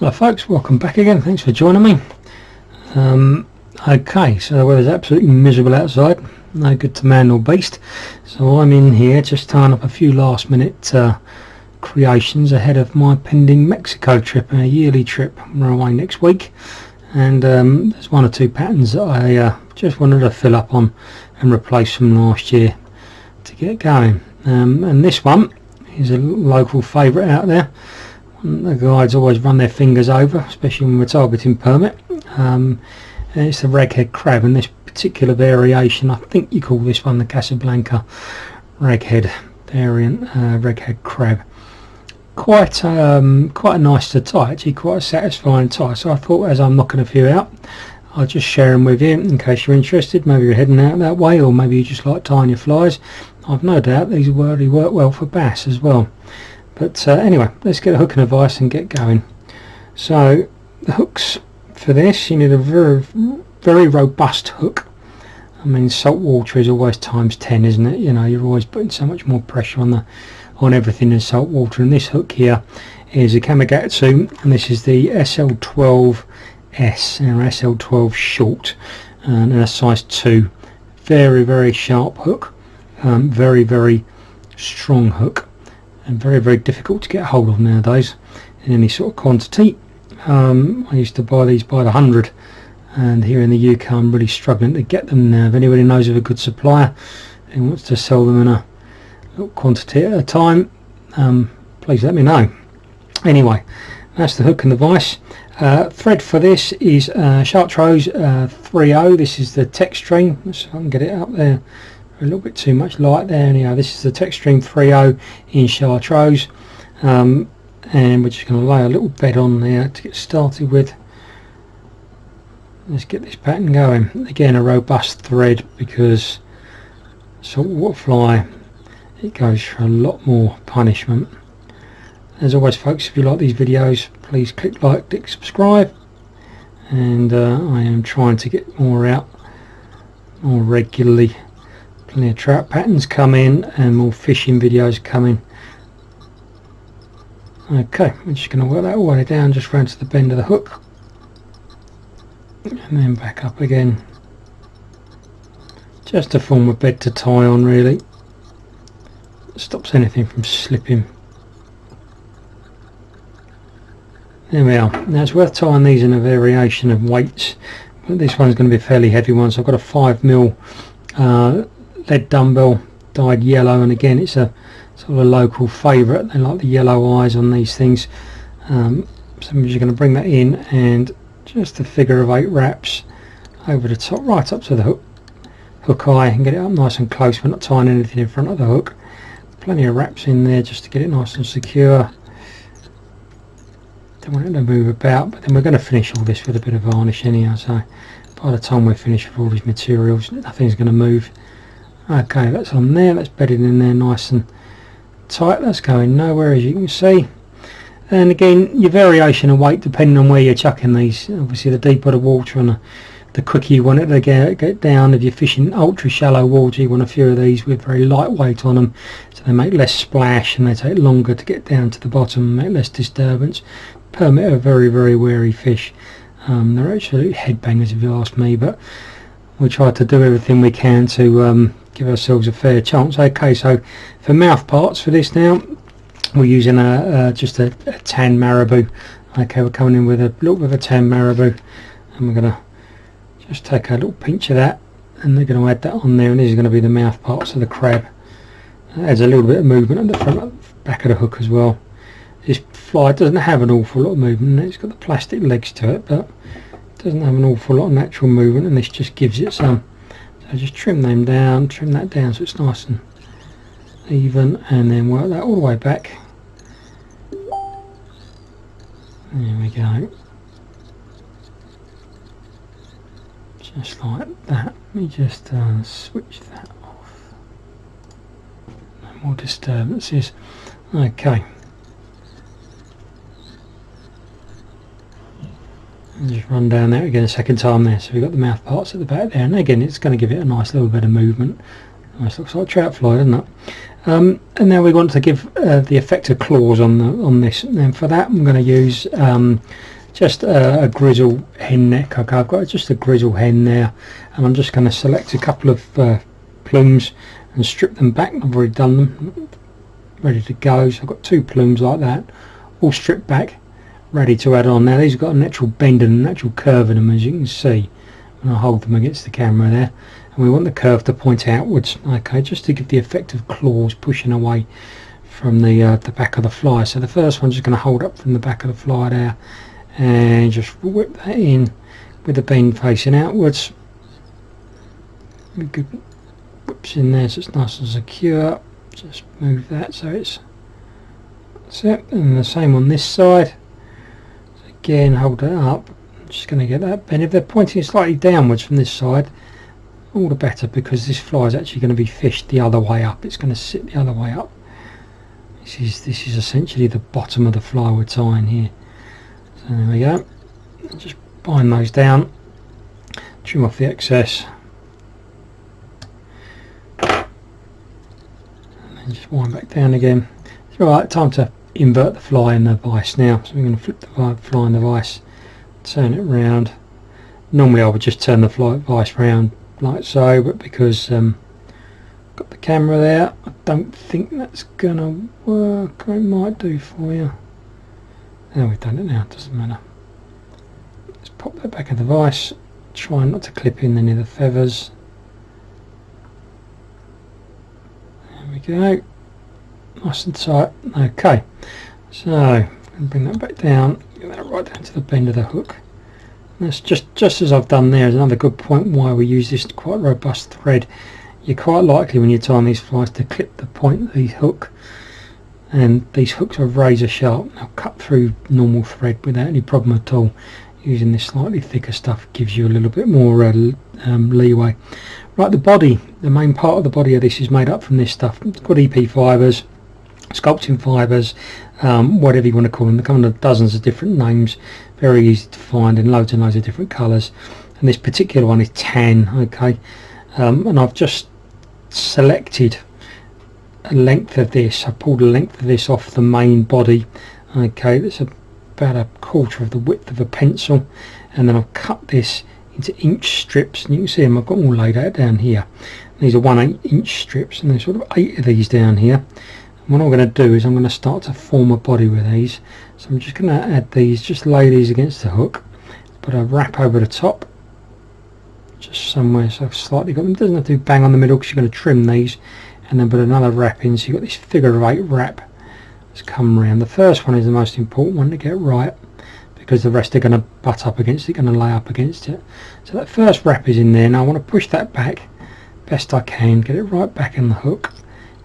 Hello folks, welcome back again, thanks for joining me. Okay, so the weather's absolutely miserable outside, no good to man or beast, so I'm in here just tying up a few last minute creations ahead of my pending Mexico trip, a yearly trip. We're away next week, and there's one or two patterns that I just wanted to fill up on and replace from last year to get going. And this one is a local favourite out there. The guides always run their fingers over, especially when we're targeting permit, and it's the raghead crab. And this particular variation, I think you call this one the Casablanca raghead variant, raghead crab. Quite nice to tie, actually quite a satisfying tie. So I thought, as I'm knocking a few out, I'll just share them with you in case you're interested. Maybe you're heading out that way, or maybe you just like tying your flies. I've no doubt these really work well for bass as well. But anyway, let's get a hook and a vise and get going. So the hooks for this, you need a very robust hook. I mean, salt water is always times 10, isn't it? You know, you're always putting so much more pressure on everything in salt water. And this hook here is a Gamakatsu, and this is the SL12S, or SL12 short, and a size 2. Very sharp hook, very strong hook, and very difficult to get hold of nowadays in any sort of quantity. I used to buy these by the 100, and here in the UK I'm really struggling to get them now. If anybody knows of a good supplier and wants to sell them in a little quantity at a time, please let me know. Anyway, that's the hook and the vise. Thread for this is Chartreuse 3.0. This is the Textreme, so I can get it up there. A little bit too much light there. Anyhow, this is the Textreme 3.0 in Chartreuse, and we're just going to lay a little bed on there to get started with. Let's get this pattern going. Again, a robust thread, because saltwater fly, it goes for a lot more punishment. As always folks, if you like these videos, please click like, click subscribe, and I am trying to get more out more regularly. Plenty of trout patterns come in and more fishing videos coming. Okay, we're just going to work that all the way down, just round to the bend of the hook, and then back up again, just to form a bed to tie on. Really stops anything from slipping. There we are. Now it's worth tying these in a variation of weights, but this one's going to be a fairly heavy one, so I've got a 5mm lead dumbbell dyed yellow, and again it's a sort of a local favourite. They like the yellow eyes on these things, so I'm just going to bring that in, and just a figure of 8 wraps over the top, right up to the hook eye, and get it up nice and close. We're not tying anything in front of the hook. Plenty of wraps in there just to get it nice and secure. Don't want it to move about, but then we're going to finish all this with a bit of varnish anyhow, so by the time we're finished with all these materials, nothing's going to move. Okay, that's on there, that's bedded in there nice and tight. That's going nowhere, as you can see. And again, your variation of weight depending on where you're chucking these. Obviously the deeper the water and the quicker you want it to get down. If you're fishing ultra shallow water, you want a few of these with very light weight on them, so they make less splash and they take longer to get down to the bottom and make less disturbance. Permit are very wary fish. They're absolute headbangers if you ask me, but we try to do everything we can to give ourselves a fair chance. Okay, so for mouth parts for this now, we're using just a tan Marabou. Okay, we're coming in with a little bit of a tan Marabou, and we're going to just take a little pinch of that, and they're going to add that on there, and this is going to be the mouth parts of the crab. It adds a little bit of movement at the front, back of the hook as well. This fly doesn't have an awful lot of movement. It's got the plastic legs to it, but it doesn't have an awful lot of natural movement, and this just gives it some. So just trim them down, trim that down so it's nice and even, and then work that all the way back. There we go. Just like that. Let me just switch that off. No more disturbances. Okay. And just run down there again a second time there, so we've got the mouth parts at the back there, and again it's going to give it a nice little bit of movement. Nice, looks like a trout fly, doesn't it? And now we want to give the effect of claws on this, and then for that I'm going to use just a grizzle hen neck. Okay, I've got just a grizzle hen there, and I'm just going to select a couple of plumes and strip them back. I've already done them, ready to go. So I've got 2 plumes like that, all stripped back, ready to add on. Now these have got a natural bend and a natural curve in them, as you can see when I hold them against the camera there, and we want the curve to point outwards, okay, just to give the effect of claws pushing away from the back of the fly. So the first one's just going to hold up from the back of the fly there and just whip that in with the bend facing outwards. Good whips in there so it's nice and secure. Just move that so it's set, and the same on this side. So again, hold it up. I'm just going to get that bend. If they're pointing slightly downwards from this side, all the better, because this fly is actually going to be fished the other way up. It's going to sit the other way up. This is essentially the bottom of the fly we're tying here. So there we go. Just bind those down, trim off the excess, and then just wind back down again. It's alright, time to invert the fly in the vise now. So we're going to flip the fly in the vise, turn it round. Normally I would just turn the vise round like so, but because got the camera there, I don't think that's gonna work. It might do for you. Now we've done it now, it doesn't matter. Let's pop that back in the vise, try not to clip in any of the feathers. There we go, nice and tight. Okay, so I'm going to bring that back down, get that right down to the bend of the hook. And that's just as I've done there is another good point why we use this quite robust thread. You're quite likely when you're tying these flies to clip the point of the hook, and these hooks are razor sharp. They'll cut through normal thread without any problem at all. Using this slightly thicker stuff gives you a little bit more leeway. Right, the body, the main part of the body of this is made up from this stuff. It's got EP fibres, sculpting fibres, whatever you want to call them. They come under dozens of different names, very easy to find in loads and loads of different colours. And this particular one is tan, okay. And I've just selected a length of this. I pulled a length of this off the main body, okay, that's about 1/4 of the width of a pencil, and then I've cut this into inch strips, and you can see them, I've got them all laid out down here. These are 1/8 inch strips, and there's sort of 8 of these down here. And what I'm going to do is I'm going to start to form a body with these. So I'm just going to add these, just lay these against the hook, put a wrap over the top, just somewhere so I've slightly got them. It doesn't have to be bang on the middle because you're going to trim these, and then put another wrap in, so you've got this figure of 8 wrap that's come around. The first one is the most important one to get right, because the rest are going to butt up against it, going to lay up against it. So that first wrap is in there. Now I want to push that back best I can, get it right back in the hook,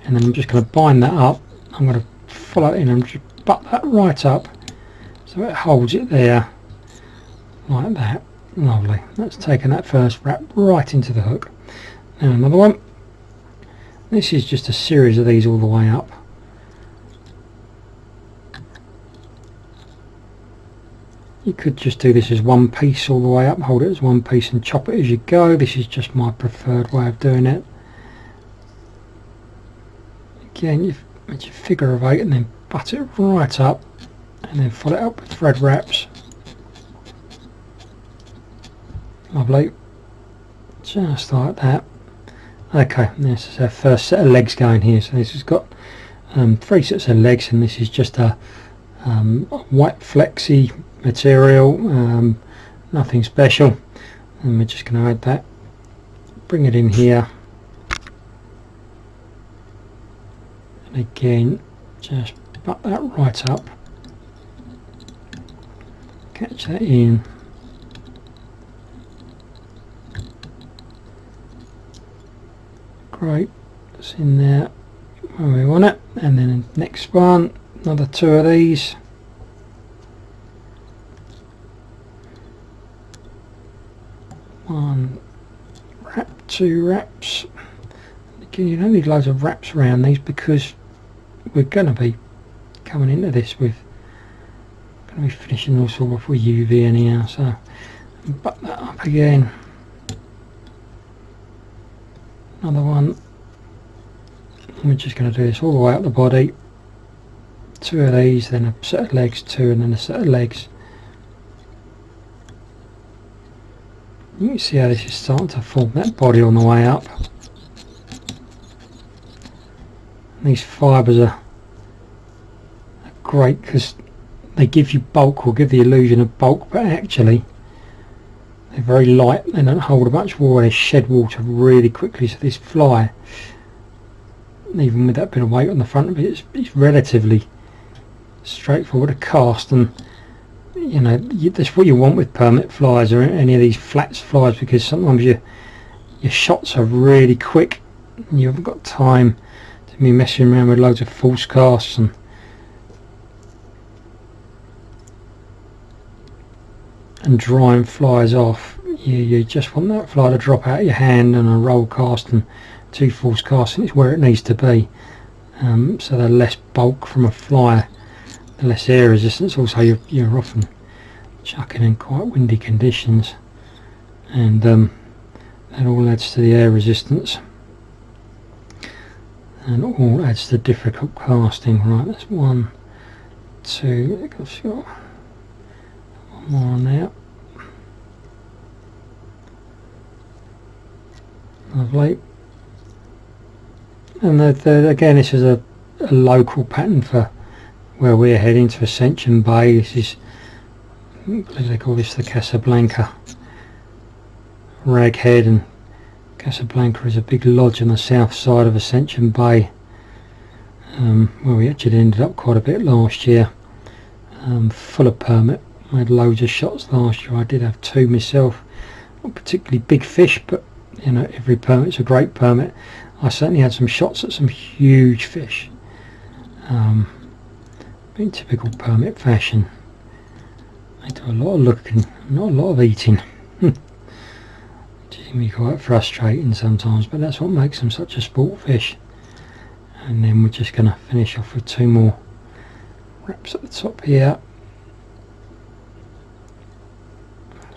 and then I'm just going to bind that up. I'm going to follow it in and just butt that right up so it holds it there like that. Lovely. That's taken that first wrap right into the hook. Now another one. This is just a series of these all the way up. You could just do this as one piece all the way up, hold it as one piece and chop it as you go. This is just my preferred way of doing it. Again, you make your figure of 8 and then butt it right up, and then follow it up with thread wraps. Lovely, just like that. Okay, this is our first set of legs going here. So this has got 3 sets of legs, and this is just a white flexi material, nothing special. And we're just going to add that, bring it in here, and again just butt that right up, catch that in, great, it's in there where we want it. And then the next one, another 2 of these, one wrap, 2 wraps. Again, you don't need loads of wraps around these because we're going to be coming into this with, going to be finishing all sort of with UV anyhow, so butt that up again. Another one, and we're just going to do this all the way up the body. 2 of these, then a set of legs, 2, and then a set of legs. You can see how this is starting to form that body on the way up. And these fibres are great because they give you bulk, or give the illusion of bulk, but actually they're very light. They don't hold much water. They shed water really quickly. So this fly, even with that bit of weight on the front of it, it's relatively straightforward to cast. And you know, that's what you want with permit flies or any of these flats flies, because sometimes your shots are really quick and you haven't got time to be messing around with loads of false casts and drying flies off. You just want that fly to drop out of your hand and a roll cast and 2 false casts, and it's where it needs to be. So the less bulk from a fly, the less air resistance. Also you're often chucking in quite windy conditions, and that all adds to the air resistance and all adds to difficult casting. Right, that's 1, 2, I've got one more on there. Lovely. And again, this is a local pattern for where we're heading to Ascension Bay. This is, I believe they call this the Casablanca Raghead, and Casablanca is a big lodge on the south side of Ascension Bay, where we actually ended up quite a bit last year, full of permit. I had loads of shots last year. I did have 2 myself, not particularly big fish, but you know, every permit's a great permit. I certainly had some shots at some huge fish, in typical permit fashion. They do a lot of looking, not a lot of eating. Which can be quite frustrating sometimes, but that's what makes them such a sport fish. And then we're just going to finish off with 2 more wraps at the top here.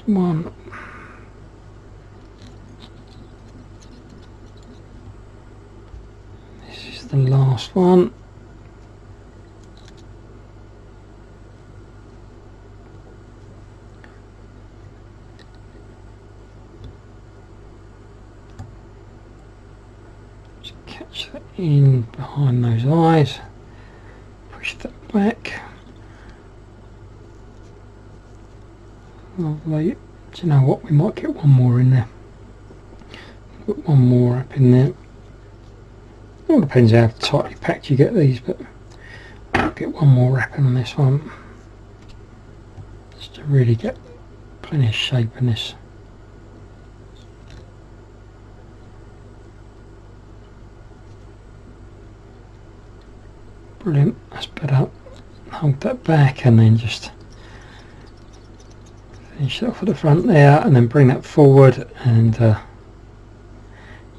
One. This is the last one. Just catch that in behind those eyes. Push that back. Lovely. Do you know what? We might get one more in there. Put one more up in there. It all depends how tightly packed you get these, but I'll get one more wrapping on this one, just to really get plenty of shape in this. Brilliant. That's better. Hold that back and then just finish it off at the front there, and then bring that forward. And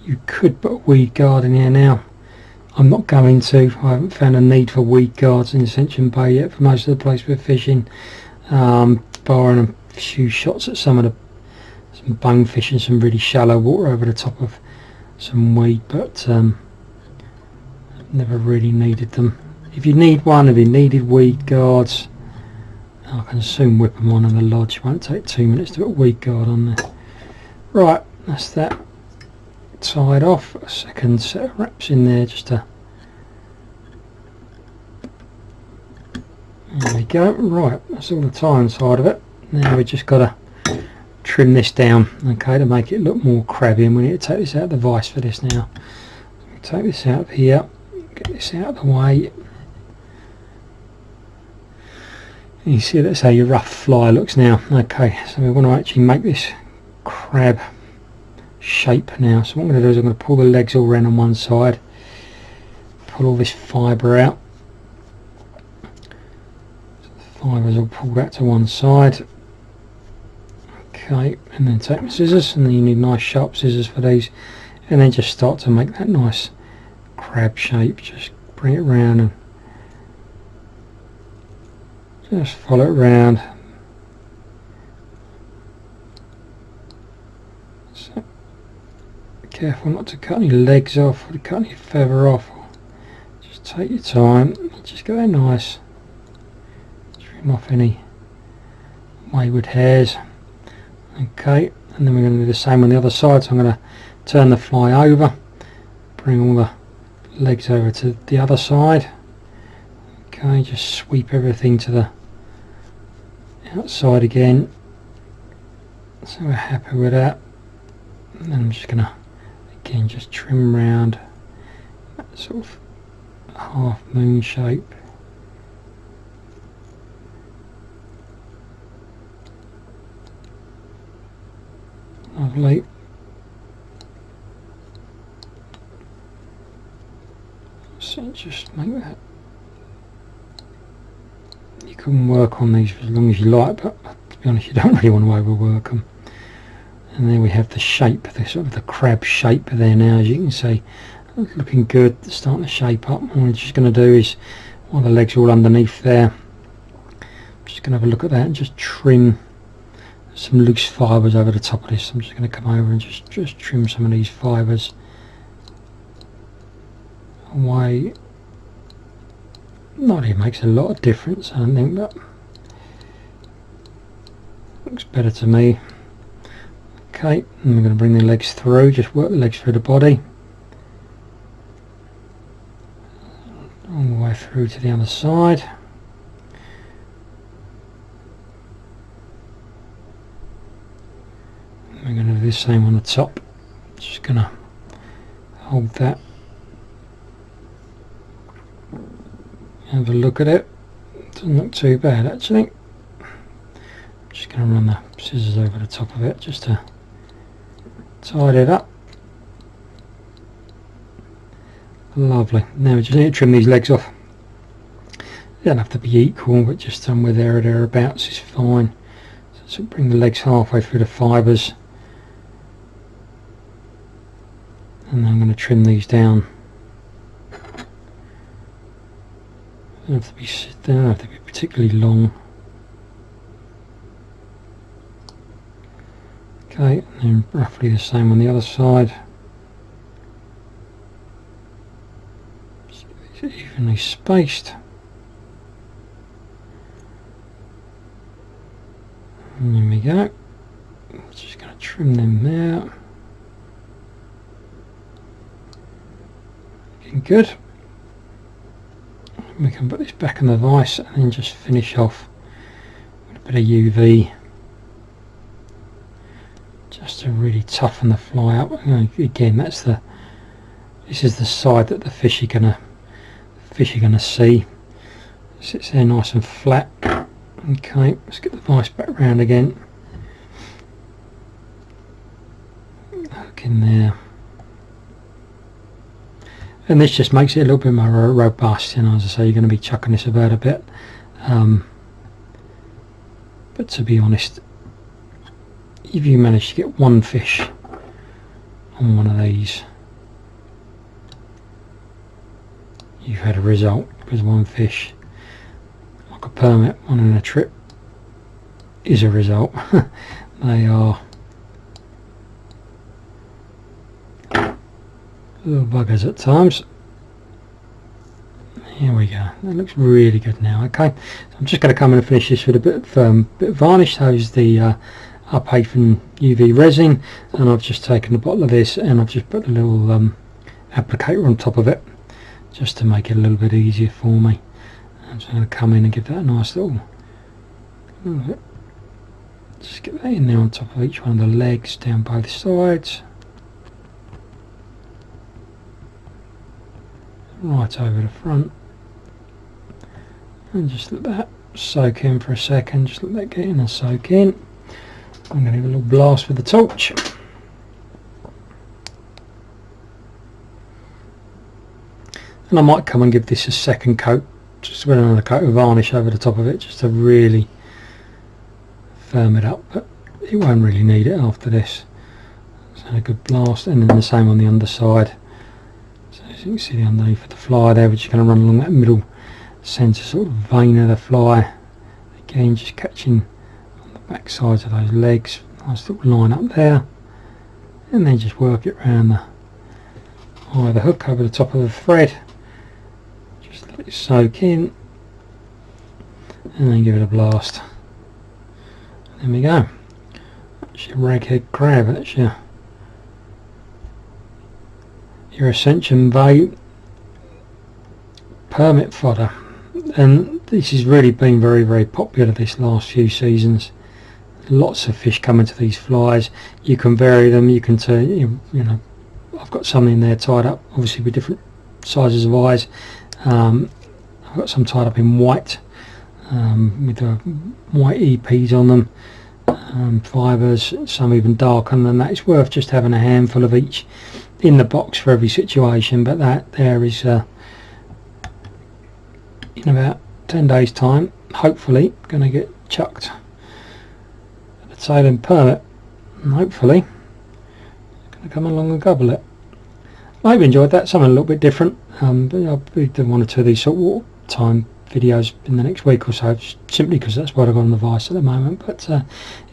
you could put a weed guard in here now. I'm not going to. I haven't found a need for weed guards in Ascension Bay yet for most of the place we're fishing, barring a few shots at some bonefish and some really shallow water over the top of some weed, but I've never really needed them. If you need one, if you needed weed guards, I can soon whip them on in the lodge. It won't take 2 minutes to put a weed guard on there. Right, that's that tied off. A second set of wraps in there just to... There we go. Right, that's all the tying side of it. Now we've just got to trim this down, okay, to make it look more crabby, and we need to take this out of the vise for this now. Take this out of here, get this out of the way. And you see that's how your rough fly looks now. Okay, so we want to actually make this crab shape now. So what I'm going to do is I'm going to pull the legs all around on one side, pull all this fibre out. So the fibre's all pulled out to one side. Okay, and then take my scissors, and then you need nice sharp scissors for these, and then just start to make that nice crab shape. Just bring it round and just follow it round. So be careful not to cut any legs off or to cut any feather off. Just take your time, just go nice, trim off any wayward hairs. Okay, and then we're going to do the same on the other side. So I'm going to turn the fly over, bring all the legs over to the other side. Okay, just sweep everything to the outside again, so we're happy with that. And then I'm just going to again just trim round that sort of half moon shape. Lovely. So just make that. You can work on these for as long as you like, but to be honest, you don't really want to overwork them. And then we have the shape, the sort of the crab shape there now, as you can see, looking good, starting to shape up. What we're just going to do is, while the legs are all underneath there, I'm just going to have a look at that and just trim some loose fibres over the top of this. I'm just going to come over and just trim some of these fibres away. Not really makes a lot of difference, I don't think, but looks better to me. Okay, and we're going to bring the legs through, just work the legs through the body all the way through to the other side. We're going to do the same on the top. Just going to hold that, have a look at it. Doesn't look too bad actually. I'm just going to run the scissors over the top of it just to tidy it up. Lovely. Now we just need to trim these legs off. They don't have to be equal, but just somewhere there or thereabouts is fine. So bring the legs halfway through the fibres, and then I'm going to trim these down. They don't have to be particularly long. Okay, and then roughly the same on the other side. Just evenly spaced. And there we go. Just going to trim them there. Looking good. We can put this back in the vise and then just finish off with a bit of UV, just to really toughen the fly up. Again, this is the side that the fish are gonna see. It sits there nice and flat. Okay, let's get the vise back round again. Hook in there. And this just makes it a little bit more robust, as I say, you're going to be chucking this about a bit. But to be honest, if you manage to get one fish on one of these, you've had a result, because one fish, like a permit, one in a trip, is a result. They are little buggers at times. Here we go. That looks really good now. Okay, so I'm just going to come in and finish this with a bit of varnish. Those the Uphaven UV resin, and I've just taken a bottle of this and I've just put a little applicator on top of it, just to make it a little bit easier for me. I'm just going to come in and give that a nice little just get that in there on top of each one of the legs down both sides. Right over the front, and just let that soak in for a second. Just let that get in and soak in. I'm going to give a little blast with the torch. And I might come and give this a second coat, just with another coat of varnish over the top of it, just to really firm it up, but it won't really need it after this. So a good blast, and then the same on the underside. As you can see the underneath of the fly there, we're just going to run along that middle centre sort of vein of the fly. Again, just catching on the back sides of those legs. Nice little line up there. And then just work it around the eye of the hook over the top of the thread. Just let it soak in. And then give it a blast. There we go. It's your raghead crab, that's your Ascension bait permit fodder, and this has really been very popular this last few seasons. Lots of fish coming to these flies. You can vary them, you can turn, you know, I've got some in there tied up obviously with different sizes of eyes. I've got some tied up in white with the white EPs on them, fibres, some even darker than that. It's worth just having a handful of each in the box for every situation, but that there is in about 10 days time hopefully going to get chucked at the tail end permit, and hopefully going to come along and gobble it. I hope you enjoyed that, something a little bit different, but I'll be doing one or two of these sort of water time videos in the next week or so, simply because that's what I've got on the device at the moment. But if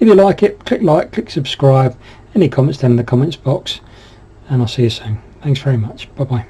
you like it, click like, click subscribe, any comments down in the comments box, and I'll see you soon. Thanks very much. Bye bye.